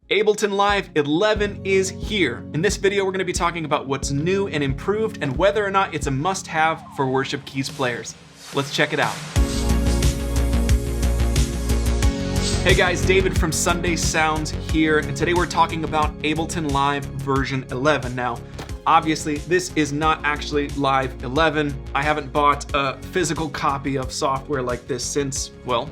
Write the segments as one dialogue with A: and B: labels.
A: Ableton Live 11 is here. In this video, we're going to be talking about what's new and improved and whether or not it's a must-have for Worship Keys players. Let's check it out. Hey guys, David from Sunday Sounds here, and today we're talking about Ableton Live version 11. Now, obviously, this is not actually Live 11. I haven't bought a physical copy of software like this since, well,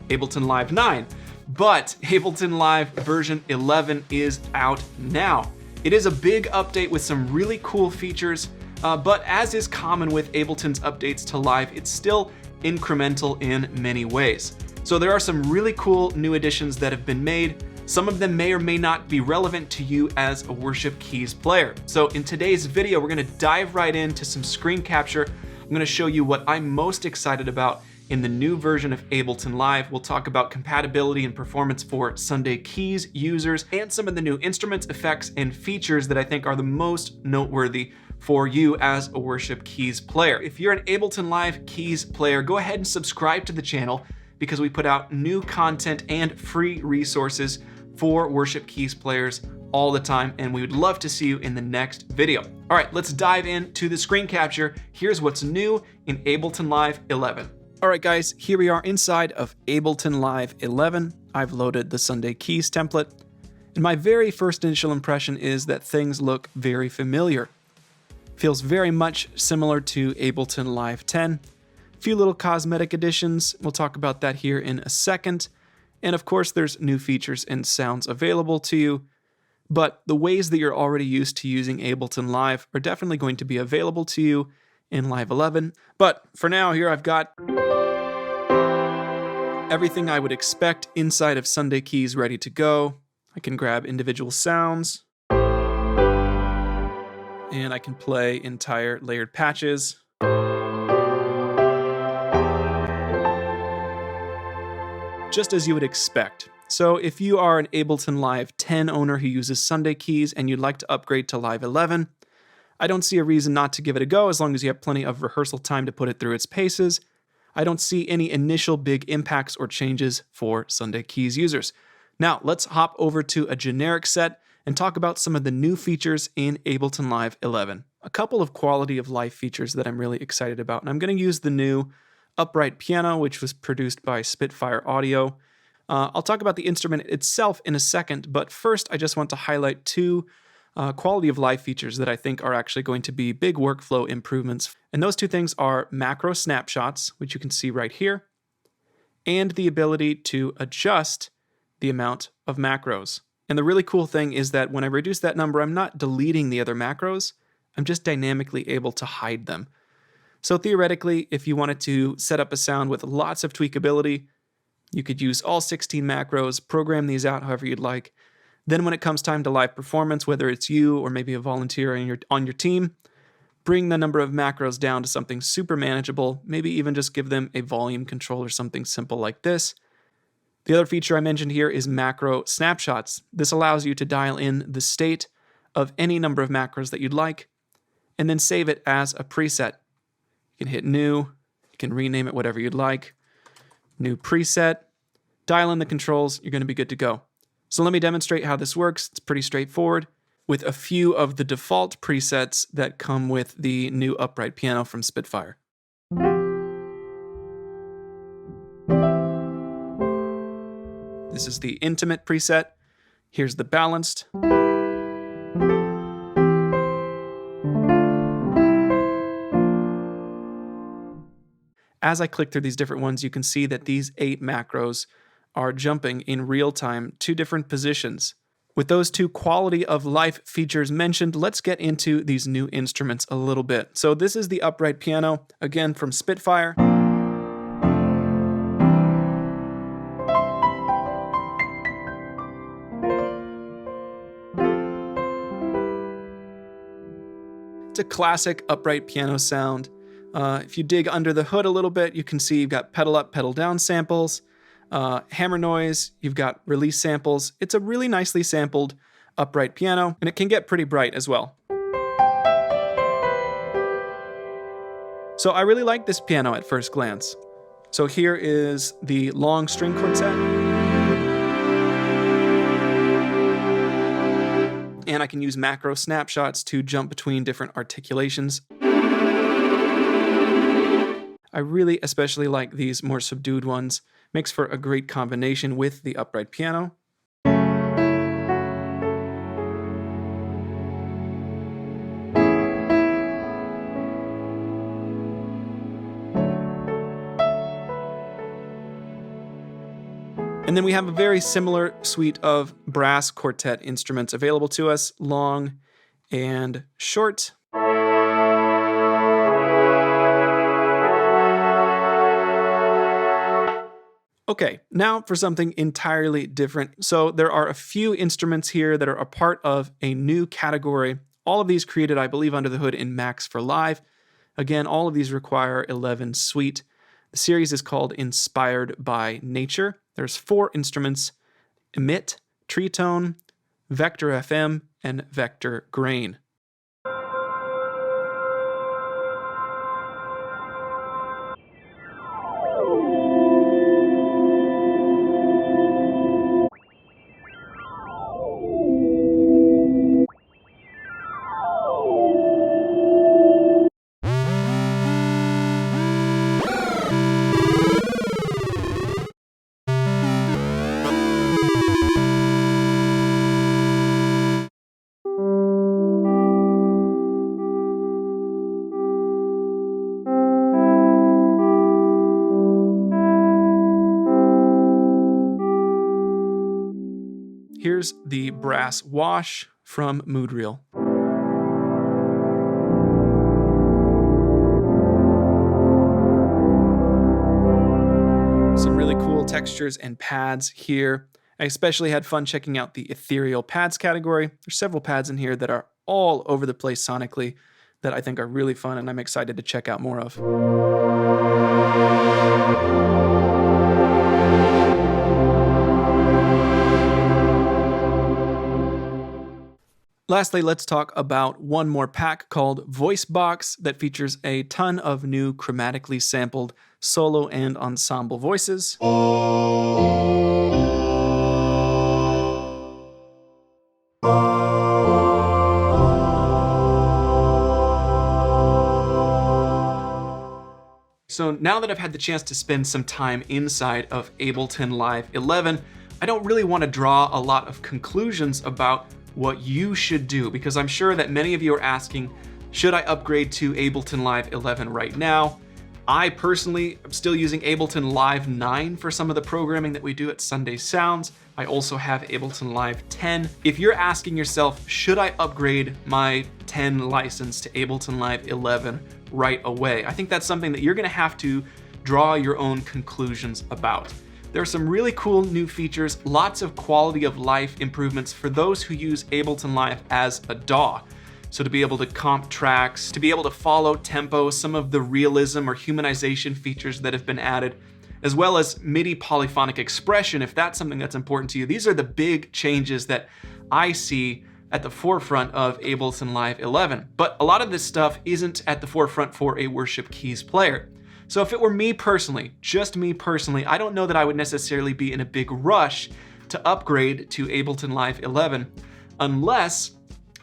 A: Ableton Live 9. But Ableton Live version 11 is out now. It is a big update with some really cool features, but as is common with Ableton's updates to Live, it's still incremental in many ways. So there are some really cool new additions that have been made. Some of them may or may not be relevant to you as a Worship Keys player. So in today's video, we're gonna dive right into some screen capture. I'm gonna show you what I'm most excited about in the new version of Ableton Live. We'll talk about compatibility and performance for Sunday Keys users and some of the new instruments, effects, and features that I think are the most noteworthy for you as a Worship Keys player. If you're an Ableton Live Keys player, go ahead and subscribe to the channel because we put out new content and free resources for Worship Keys players all the time, and we would love to see you in the next video. All right, let's dive into the screen capture. Here's what's new in Ableton Live 11. All right, guys, here we are inside of Ableton Live 11. I've loaded the Sunday Keys template, and my very first initial impression is that things look very familiar. Feels very much similar to Ableton Live 10. A few little cosmetic additions. We'll talk about that here in a second. And of course, there's new features and sounds available to you. But the ways that you're already used to using Ableton Live are definitely going to be available to you in Live 11. But for now, here I've got everything I would expect inside of Sunday Keys ready to go. I can grab individual sounds, and I can play entire layered patches. Just as you would expect. So if you are an Ableton Live 10 owner who uses Sunday Keys and you'd like to upgrade to Live 11, I don't see a reason not to give it a go as long as you have plenty of rehearsal time to put it through its paces. I don't see any initial big impacts or changes for Sunday Keys users. Now, let's hop over to a generic set and talk about some of the new features in Ableton Live 11. A couple of quality of life features that I'm really excited about, and I'm going to use the new upright piano, which was produced by Spitfire Audio. I'll talk about the instrument itself in a second, but first I just want to highlight two quality of life features that I think are actually going to be big workflow improvements. And those two things are macro snapshots, which you can see right here, and the ability to adjust the amount of macros. And the really cool thing is that when I reduce that number, I'm not deleting the other macros, I'm just dynamically able to hide them. So theoretically, if you wanted to set up a sound with lots of tweakability, you could use all 16 macros, program these out however you'd like. Then when it comes time to live performance, whether it's you or maybe a volunteer on your team, bring the number of macros down to something super manageable, maybe even just give them a volume control or something simple like this. The other feature I mentioned here is macro snapshots. This allows you to dial in the state of any number of macros that you'd like, and then save it as a preset. You can hit new, you can rename it whatever you'd like, new preset, dial in the controls, you're going to be good to go. So let me demonstrate how this works. It's pretty straightforward with a few of the default presets that come with the new upright piano from Spitfire. This is the intimate preset. Here's the balanced. As I click through these different ones, you can see that these 8 macros are jumping in real time to different positions. With those two quality of life features mentioned, let's get into these new instruments a little bit. So this is the upright piano, again from Spitfire. It's a classic upright piano sound. If you dig under the hood a little bit, you can see you've got pedal up, pedal down samples, hammer noise, you've got release samples. It's a really nicely sampled upright piano, and it can get pretty bright as well. So I really like this piano at first glance. So here is the long string quartet. and I can use macro snapshots to jump between different articulations. I really especially like these more subdued ones. Makes for a great combination with the upright piano. And then we have a very similar suite of brass quartet instruments available to us, long and short. Okay, now for something entirely different. So there are a few instruments here that are a part of a new category. All of these created, I believe, under the hood in Max for Live. Again, all of these require 11 suite. The series is called Inspired by Nature. There's 4 instruments: Emit, Tritone, Vector FM, and Vector Grain. Here's the brass wash from Mood Reel. Some really cool textures and pads here. I especially had fun checking out the ethereal pads category. There's several pads in here that are all over the place sonically that I think are really fun and I'm excited to check out more of. Lastly, let's talk about one more pack called Voice Box that features a ton of new chromatically sampled solo and ensemble voices. So now that I've had the chance to spend some time inside of Ableton Live 11, I don't really want to draw a lot of conclusions about what you should do, because I'm sure that many of you are asking, should I upgrade to Ableton Live 11 right now? I personally am still using Ableton Live 9 for some of the programming that we do at Sunday Sounds. I also have Ableton Live 10. If you're asking yourself, should I upgrade my 10 license to Ableton Live 11 right away? I think that's something that you're gonna have to draw your own conclusions about. There are some really cool new features, lots of quality of life improvements for those who use Ableton Live as a DAW. So to be able to comp tracks, to be able to follow tempo, some of the realism or humanization features that have been added, as well as MIDI polyphonic expression, if that's something that's important to you. These are the big changes that I see at the forefront of Ableton Live 11. But a lot of this stuff isn't at the forefront for a worship keys player. So if it were me personally, just me personally, I don't know that I would necessarily be in a big rush to upgrade to Ableton Live 11 unless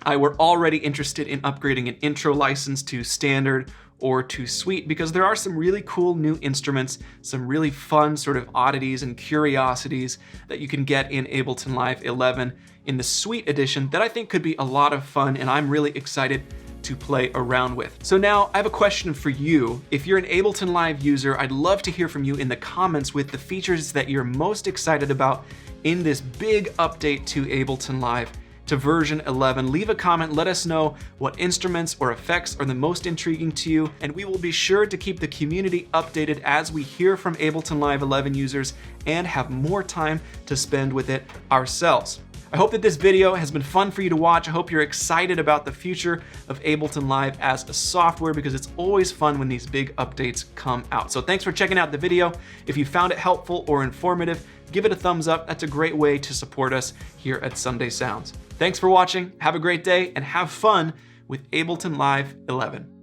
A: I were already interested in upgrading an intro license to standard or to suite, because there are some really cool new instruments, some really fun sort of oddities and curiosities that you can get in Ableton Live 11 in the suite edition that I think could be a lot of fun, and I'm really excited to play around with. So now I have a question for you. If you're an Ableton Live user, I'd love to hear from you in the comments with the features that you're most excited about in this big update to Ableton Live to version 11. Leave a comment, let us know what instruments or effects are the most intriguing to you, and we will be sure to keep the community updated as we hear from Ableton Live 11 users and have more time to spend with it ourselves. I hope that this video has been fun for you to watch. I hope you're excited about the future of Ableton Live as a software, because it's always fun when these big updates come out. So thanks for checking out the video. If you found it helpful or informative, give it a thumbs up. That's a great way to support us here at Sunday Sounds. Thanks for watching, have a great day, and have fun with Ableton Live 11.